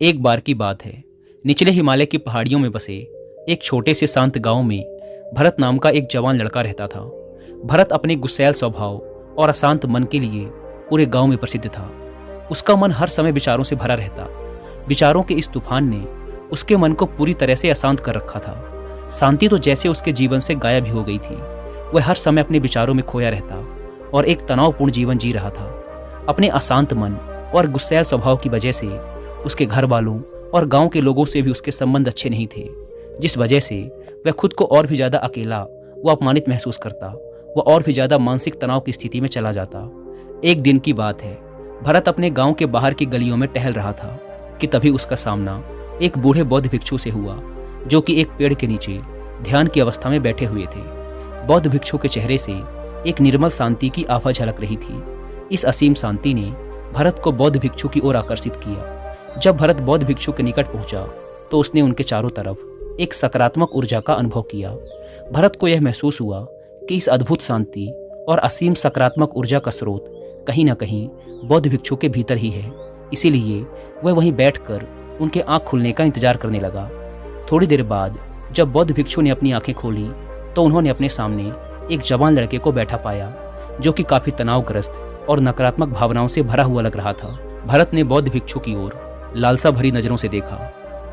एक बार की बात है, निचले हिमालय की पहाड़ियों में बसे एक छोटे से शांत गांव में भरत नाम का एक जवान लड़का रहता था। भरत अपने गुस्सैल स्वभाव और अशांत मन के लिए पूरे गांव में प्रसिद्ध था। उसका मन हर समय विचारों से भरा रहता। विचारों के इस तूफान ने उसके मन को पूरी तरह से अशांत कर रखा था। शांति तो जैसे उसके जीवन से गायब ही हो गई थी। वह हर समय अपने विचारों में खोया रहता और एक तनावपूर्ण जीवन जी रहा था। अपने अशांत मन और गुस्सैल स्वभाव की वजह से उसके घर वालों और गांव के लोगों से भी उसके संबंध अच्छे नहीं थे, जिस वजह से वह खुद को और भी ज़्यादा अकेला व अपमानित महसूस करता। वह और भी ज़्यादा मानसिक तनाव की स्थिति में चला जाता। एक दिन की बात है, भरत अपने गांव के बाहर की गलियों में टहल रहा था कि तभी उसका सामना एक बूढ़े बौद्ध भिक्षु से हुआ, जो कि एक पेड़ के नीचे ध्यान की अवस्था में बैठे हुए थे। बौद्ध भिक्षु के चेहरे से एक निर्मल शांति की आभा झलक रही थी। इस असीम शांति ने भरत को बौद्ध भिक्षु की ओर आकर्षित किया। जब भरत बौद्ध भिक्षु के निकट पहुंचा तो उसने उनके चारों तरफ एक सकारात्मक ऊर्जा का अनुभव किया। भरत को यह महसूस हुआ कि इस अद्भुत शांति और असीम सकारात्मक ऊर्जा का स्रोत कहीं न कहीं बौद्ध भिक्षु के भीतर ही है। इसीलिए वह वहीं बैठकर उनके आंख खुलने का इंतजार करने लगा। थोड़ी देर बाद जब बौद्ध भिक्षु ने अपनी आंखें खोली तो उन्होंने अपने सामने एक जवान लड़के को बैठा पाया, जो कि काफी तनावग्रस्त और नकारात्मक भावनाओं से भरा हुआ लग रहा था। भरत ने बौद्ध भिक्षु की ओर लालसा भरी नजरों से देखा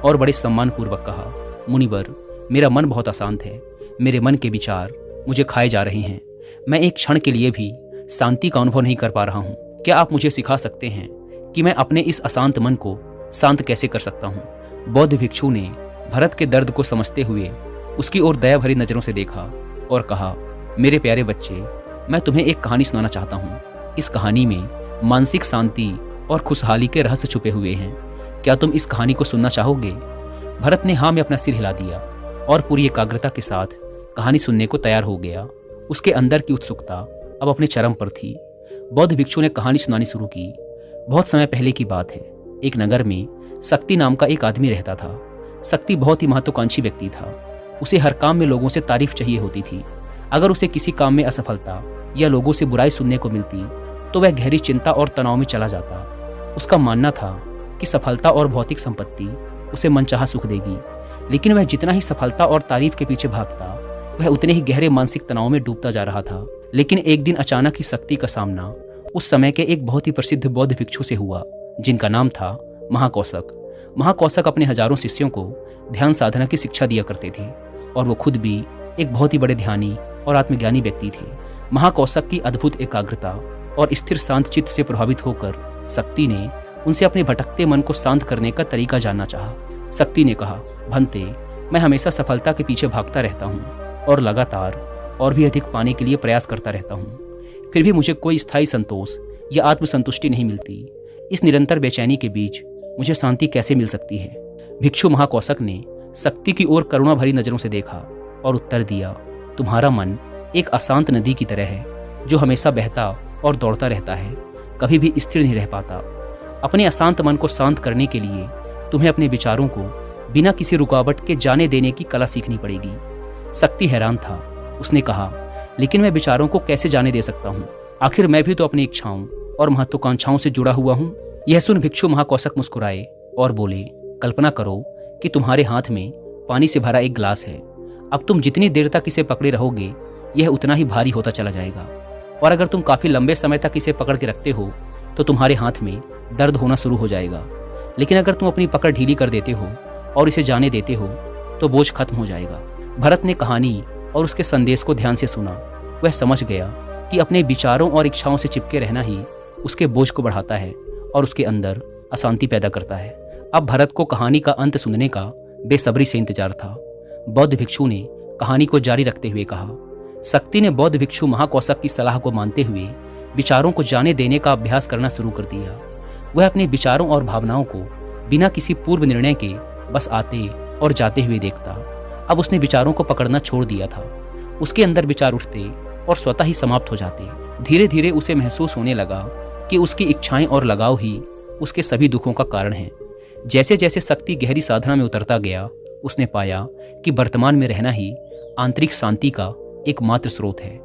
और बड़े सम्मानपूर्वक कहा, मुनिवर, मेरा मन बहुत अशांत है। मेरे मन के विचार मुझे खाए जा रहे हैं। मैं एक क्षण के लिए भी शांति का अनुभव नहीं कर पा रहा हूँ। क्या आप मुझे सिखा सकते हैं कि मैं अपने इस अशांत मन को शांत कैसे कर सकता हूँ? बौद्ध भिक्षु ने भरत के दर्द को समझते हुए उसकी ओर दया भरी नजरों से देखा और कहा, मेरे प्यारे बच्चे, मैं तुम्हें एक कहानी सुनाना चाहता हूँ। इस कहानी में मानसिक शांति और खुशहाली के रहस्य छुपे हुए हैं। क्या तुम इस कहानी को सुनना चाहोगे? भरत ने हाँ में अपना सिर हिला दिया और पूरी एकाग्रता के साथ कहानी सुनने को तैयार हो गया। उसके अंदर की उत्सुकता अब अपने चरम पर थी। बौद्ध भिक्षु ने कहानी सुनानी शुरू की। बहुत समय पहले की बात है। एक नगर में शक्ति नाम का एक आदमी रहता था। शक्ति बहुत ही महत्वाकांक्षी व्यक्ति था। उसे हर काम में लोगों से तारीफ चाहिए होती थी। अगर उसे किसी काम में असफलता या लोगों से बुराई सुनने को मिलती तो वह गहरी चिंता और तनाव में चला जाता। उसका मानना था कि सफलता और भौतिक संपत्ति उसे मनचाहा सुख देगी, लेकिन वह जितना ही सफलता और तारीफ के पीछे भागता, वह उतने ही गहरे मानसिक तनाव में डूबता जा रहा था। लेकिन एक दिन अचानक ही शक्ति का सामना उस समय के एक बहुत ही प्रसिद्ध बौद्ध भिक्षु से हुआ, जिनका नाम था महाकौशक। महाकौशक अपने हजारों शिष्यों को ध्यान साधना की शिक्षा दिया करते थे और वो खुद भी एक बहुत ही बड़े ध्यानी और आत्मज्ञानी व्यक्ति थे। महाकौशक की अद्भुत एकाग्रता और स्थिर शांत चित्त से प्रभावित होकर शक्ति ने उनसे अपने भटकते मन को शांत करने का तरीका जानना चाहा। शक्ति ने कहा, भंते, मैं हमेशा सफलता के पीछे भागता रहता हूँ और लगातार और भी अधिक पाने के लिए प्रयास करता रहता हूँ, फिर भी मुझे कोई स्थायी संतोष या आत्मसंतुष्टि नहीं मिलती। इस निरंतर बेचैनी के बीच मुझे शांति कैसे मिल सकती है? भिक्षु महाकौशक ने शक्ति की ओर करुणा भरी नजरों से देखा और उत्तर दिया, तुम्हारा मन एक अशांत नदी की तरह है, जो हमेशा बहता और दौड़ता रहता है, कभी भी स्थिर नहीं रह पाता। अपने अशांत मन को शांत करने के लिए तुम्हें अपने विचारों को बिना किसी रुकावट के जाने देने की कला सीखनी पड़ेगी। शक्ति हैरान था। उसने कहा, लेकिन मैं विचारों को कैसे जाने दे सकता हूँ? आखिर मैं भी तो अपनी इच्छाओं और महत्वाकांक्षाओं से जुड़ा हुआ हूँ। यह सुन भिक्षु महाकौशक मुस्कुराए और बोले, कल्पना करो कि तुम्हारे हाथ में पानी से भरा एक गिलास है। अब तुम जितनी देर तक इसे पकड़े रहोगे, यह उतना ही भारी होता चला जाएगा, और अगर तुम काफी लंबे समय तक इसे पकड़ के रखते हो तो तुम्हारे हाथ में दर्द होना शुरू हो जाएगा। लेकिन अगर तुम अपनी पकड़ ढीली कर देते हो और इसे जाने देते हो तो बोझ खत्म हो जाएगा। भरत ने कहानी और उसके संदेश को ध्यान से सुना। वह समझ गया कि अपने विचारों और इच्छाओं से चिपके रहना ही उसके बोझ को बढ़ाता है और उसके अंदर अशांति पैदा करता है। अब भरत को कहानी का अंत सुनने का बेसब्री से इंतजार था। बौद्ध भिक्षु ने कहानी को जारी रखते हुए कहा, शक्ति ने बौद्ध भिक्षु महाकौशक की सलाह को मानते हुए विचारों को जाने देने का अभ्यास करना शुरू कर दिया। वह अपने विचारों और भावनाओं को बिना किसी पूर्व निर्णय के बस आते और जाते हुए देखता। अब उसने विचारों को पकड़ना छोड़ दिया था। उसके अंदर विचार उठते और स्वतः ही समाप्त हो जाते। धीरे धीरे उसे महसूस होने लगा कि उसकी इच्छाएं और लगाव ही उसके सभी दुखों का कारण है। जैसे जैसे शक्ति गहरी साधना में उतरता गया, उसने पाया कि वर्तमान में रहना ही आंतरिक शांति का एकमात्र स्रोत है।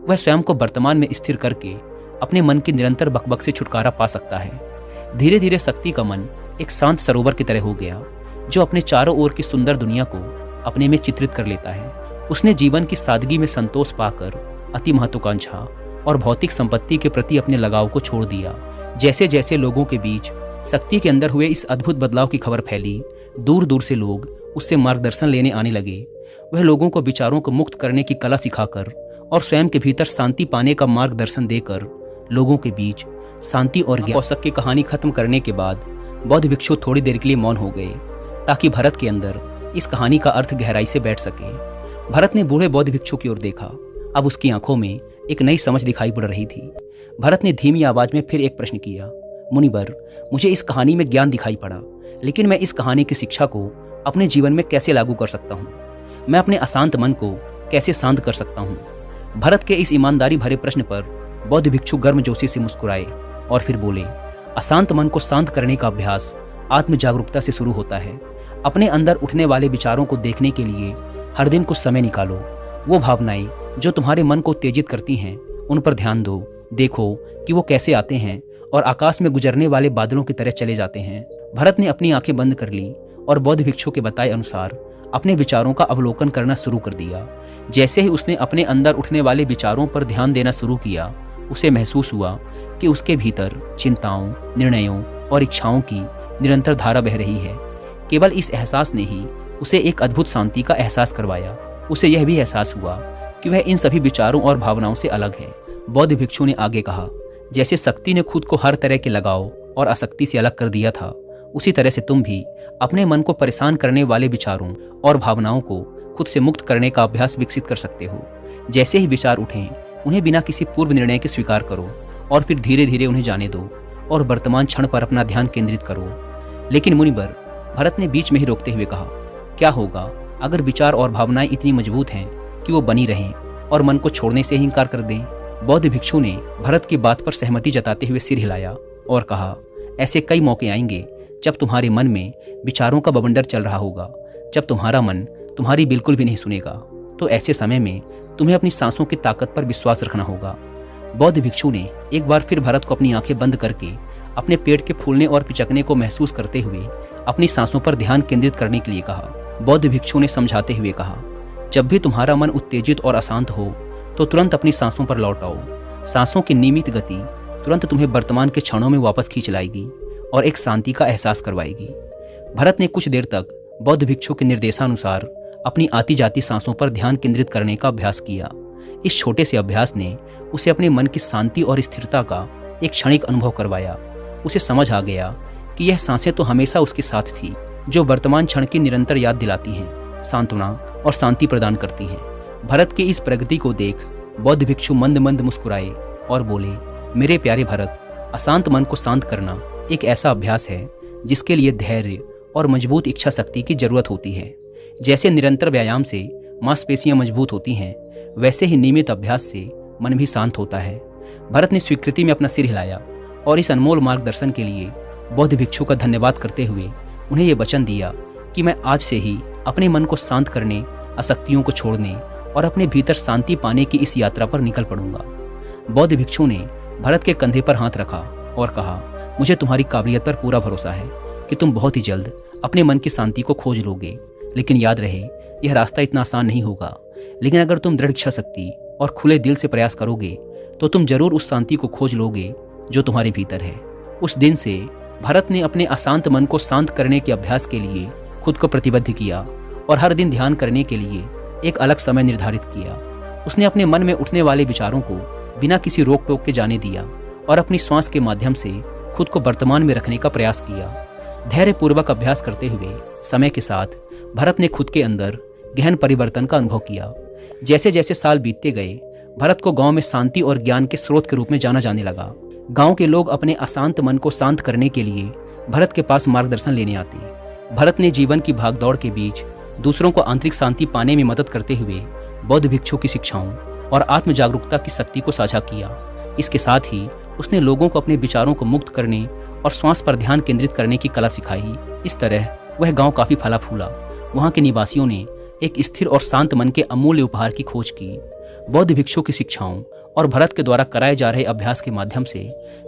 वह स्वयं को वर्तमान में स्थिर करके अपने मन की निरंतर बकबक से छुटकारा पा सकता है। धीरे धीरे शक्ति का मन एक शांत सरोवर की तरह हो गया जो अपने चारों ओर की सुंदर दुनिया को अपने में चित्रित कर लेता है। उसने जीवन की सादगी में संतोष पाकर अति महत्वाकांक्षा और भौतिक संपत्ति के प्रति अपने लगाव को छोड़ दिया। जैसे जैसे लोगों के बीच शक्ति के अंदर हुए इस अद्भुत बदलाव की खबर फैली, दूर दूर से लोग उससे मार्गदर्शन लेने आने लगे। वह लोगों को विचारों को मुक्त करने की कला सिखाकर और स्वयं के भीतर शांति पाने का मार्गदर्शन देकर लोगों के बीच शांति और ज्ञान कौशक की कहानी खत्म करने के बाद बौद्ध भिक्षु थोड़ी देर के लिए मौन हो गए ताकि भरत के अंदर इस कहानी का अर्थ गहराई से बैठ सके। भरत ने बूढ़े बौद्ध भिक्षु की ओर देखा। अब उसकी आंखों में एक नई समझ दिखाई पड़ रही थी। भरत ने धीमी आवाज में फिर एक प्रश्न किया, मुनिवर, मुझे इस कहानी में ज्ञान दिखाई पड़ा, लेकिन मैं इस कहानी की शिक्षा को अपने जीवन में कैसे लागू कर सकता हूँ? मैं अपने अशांत मन को कैसे शांत कर सकता हूँ? भरत के इस ईमानदारी भरे प्रश्न पर बौद्ध भिक्षु गर्मजोशी से मुस्कुराए और फिर बोले, अशांत मन को शांत करने का अभ्यास आत्म जागरूकता से शुरू होता है। अपने अंदर उठने वाले विचारों को देखने के लिए हर दिन कुछ समय निकालो। वो भावनाएं जो तुम्हारे मन को उत्तेजित करती हैं, उन पर ध्यान दो। देखो कि वो कैसे आते हैं और आकाश में गुजरने वाले बादलों की तरह चले जाते हैं। भरत ने अपनी आंखें बंद कर ली और बौद्ध भिक्षु के बताए अनुसार अपने विचारों का अवलोकन करना शुरू कर दिया। जैसे ही उसने अपने अंदर उठने वाले विचारों पर ध्यान देना शुरू किया, उसे महसूस हुआ कि उसके भीतर चिंताओं, निर्णयों और इच्छाओं की निरंतर धारा बह रही है। केवल इस एहसास ने ही उसे एक अद्भुत शांति का एहसास करवाया। उसे यह भी एहसास हुआ कि वह इन सभी विचारों और भावनाओं से अलग है। बौद्ध भिक्षु ने आगे कहा, जैसे शक्ति ने खुद को हर तरह के लगाव और आसक्ति से अलग कर दिया था, उसी तरह से तुम भी अपने मन को परेशान करने वाले विचारों और भावनाओं को खुद से मुक्त करने का अभ्यास विकसित कर सकते हो। जैसे ही विचार उठें, उन्हें बिना किसी पूर्व निर्णय के स्वीकार करो और फिर धीरे धीरे उन्हें जाने दो और वर्तमान क्षण पर अपना ध्यान केंद्रित करो। लेकिन मुनिवर, भरत ने बीच में ही रोकते हुए कहा, क्या होगा अगर विचार और भावनाएं इतनी मजबूत हैं कि वो बनी रहें और मन को छोड़ने से ही इनकार कर दें? बौद्ध भिक्षु ने भरत की बात पर सहमति जताते हुए सिर हिलाया और कहा, ऐसे कई मौके आएंगे जब तुम्हारे मन में विचारों का बवंडर चल रहा होगा, जब तुम्हारा मन तुम्हारी बिल्कुल भी नहीं सुनेगा। तो ऐसे समय में तुम्हें अपनी सांसों की ताकत पर विश्वास रखना होगा। बौद्ध भिक्षु ने एक बार फिर भरत को अपनी आंखें बंद करके अपने पेट के फूलने और पिचकने को महसूस करते हुए अपनी सांसों पर ध्यान केंद्रित करने के लिए कहा। बौद्ध भिक्षु ने समझाते हुए कहा, जब भी तुम्हारा मन उत्तेजित और अशांत हो तो तुरंत अपनी सांसों पर लौट आओ। सांसों की नियमित गति तुरंत तुम्हें वर्तमान के क्षणों में वापस खींच लाएगी और एक शांति का एहसास करवाएगी। भरत ने कुछ देर तक बौद्ध भिक्षु के निर्देशानुसार अपनी आती जाती सांसों पर ध्यान केंद्रित करने का अभ्यास किया। इस छोटे से अभ्यास ने उसे अपने मन की शांति और स्थिरता का एक क्षणिक अनुभव करवाया। उसे समझ आ गया कि यह सांसें तो हमेशा उसके साथ थी, जो वर्तमान क्षण की निरंतर याद दिलाती हैं, सांत्वना और शांति प्रदान करती हैं। भरत की इस प्रगति को देख बौद्ध भिक्षु मंद मंद मुस्कुराए और बोले, मेरे प्यारे भरत, अशांत मन को शांत करना एक ऐसा अभ्यास है जिसके लिए धैर्य और मजबूत इच्छा शक्ति की जरूरत होती है। जैसे निरंतर व्यायाम से मांसपेशियां मजबूत होती हैं, वैसे ही नियमित अभ्यास से मन भी शांत होता है। भरत ने स्वीकृति में अपना सिर हिलाया और इस अनमोल मार्गदर्शन के लिए बौद्ध भिक्षु का धन्यवाद करते हुए उन्हें ये वचन दिया कि मैं आज से ही अपने मन को शांत करने, आसक्तियों को छोड़ने और अपने भीतर शांति पाने की इस यात्रा पर निकल पड़ूंगा। बौद्ध भिक्षु ने भरत के कंधे पर हाथ रखा और कहा, मुझे तुम्हारी काबिलियत पर पूरा भरोसा है कि तुम बहुत ही जल्द अपने मन की शांति को खोज लोगे। लेकिन याद रहे, यह रास्ता इतना आसान नहीं होगा, लेकिन अगर तुम दृढ़ इच्छा शक्ति और खुले दिल से प्रयास करोगे तो तुम जरूर उस शांति को खोज लोगे जो तुम्हारे भीतर है। उस दिन से भरत ने अपने अशांत मन को शांत करने के अभ्यास के लिए खुद को प्रतिबद्ध किया और हर दिन ध्यान करने के लिए एक अलग समय निर्धारित किया। उसने अपने मन में उठने वाले विचारों को बिना किसी रोक टोक के जाने दिया और अपनी श्वास के माध्यम से खुद को वर्तमान में रखने का प्रयास किया। धैर्यपूर्वक अभ्यास करते हुए समय के साथ भरत ने खुद के अंदर गहन परिवर्तन का अनुभव किया। जैसे जैसे साल बीतते गए, भरत को गांव में शांति और ज्ञान के स्रोत के रूप में जाना जाने लगा। गांव के लोग अपने अशांत मन को शांत करने के लिए भरत के पास मार्गदर्शन लेने आते। भरत ने जीवन की भागदौड़ के बीच दूसरों को आंतरिक शांति पाने में मदद करते हुए बौद्ध भिक्षु की शिक्षाओं और आत्म जागरूकता की शक्ति को साझा किया। इसके साथ ही उसने लोगों को अपने विचारों को मुक्त करने और श्वास पर ध्यान केंद्रित करने की कला सिखाई। इस तरह वह गांव काफी फला फूला। वहां के निवासियों ने एक स्थिर और शांत मन के अमूल्य उपहार की खोज की। बौद्ध भिक्षु की शिक्षाओं और भरत के द्वारा कराए जा रहे अभ्यास के माध्यम से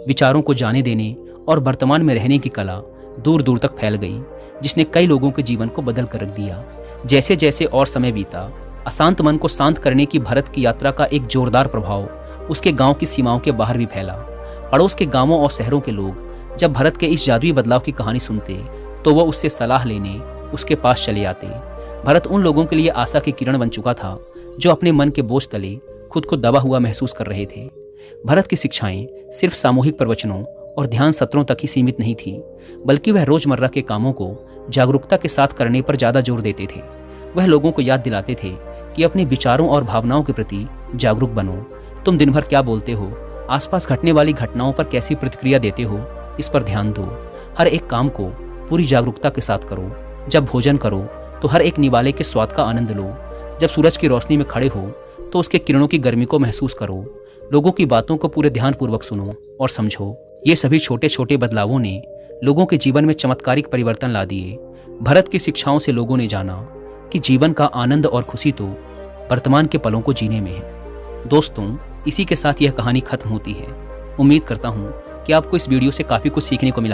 विचारों को जाने देने और वर्तमान में रहने की कला दूर दूर तक फैल गई, जिसने कई लोगों के जीवन को बदल कर रख दिया। जैसे जैसे और समय बीता, अशांत मन को शांत करने की भरत की यात्रा का एक जोरदार प्रभाव उसके गांव की सीमाओं के बाहर भी फैला। पड़ोस के गांवों और शहरों के लोग जब भरत के इस जादुई बदलाव की कहानी सुनते तो वह उससे सलाह लेने उसके पास चले आते। भरत उन लोगों के लिए आशा की किरण बन चुका था जो अपने मन के बोझ तले खुद को दबा हुआ महसूस कर रहे थे। भरत की शिक्षाएं सिर्फ सामूहिक प्रवचनों और ध्यान सत्रों तक ही सीमित नहीं थी, बल्कि वह रोजमर्रा के कामों को जागरूकता के साथ करने पर ज्यादा जोर देते थे। वह लोगों को याद दिलाते थे कि अपने विचारों और भावनाओं के प्रति जागरूक बनो। तुम दिन भर क्या बोलते हो, आसपास घटने वाली घटनाओं पर कैसी प्रतिक्रिया देते हो, इस पर ध्यान दो। हर एक काम को पूरी जागरूकता के साथ करो। जब भोजन करो तो हर एक निवाले के स्वाद का आनंद लो। जब सूरज की रोशनी में खड़े हो तो उसके किरणों की गर्मी को महसूस करो। लोगों की बातों को पूरे ध्यानपूर्वक सुनो और समझो। ये सभी छोटे छोटे बदलावों ने लोगों के जीवन में चमत्कारिक परिवर्तन ला दिए। भरत की शिक्षाओं से लोगों ने जाना कि जीवन का आनंद और खुशी तो वर्तमान के पलों को जीने में है। दोस्तों, इसी के साथ यह कहानी खत्म होती है। उम्मीद करता हूँ कि आपको इस वीडियो से काफ़ी कुछ सीखने को मिला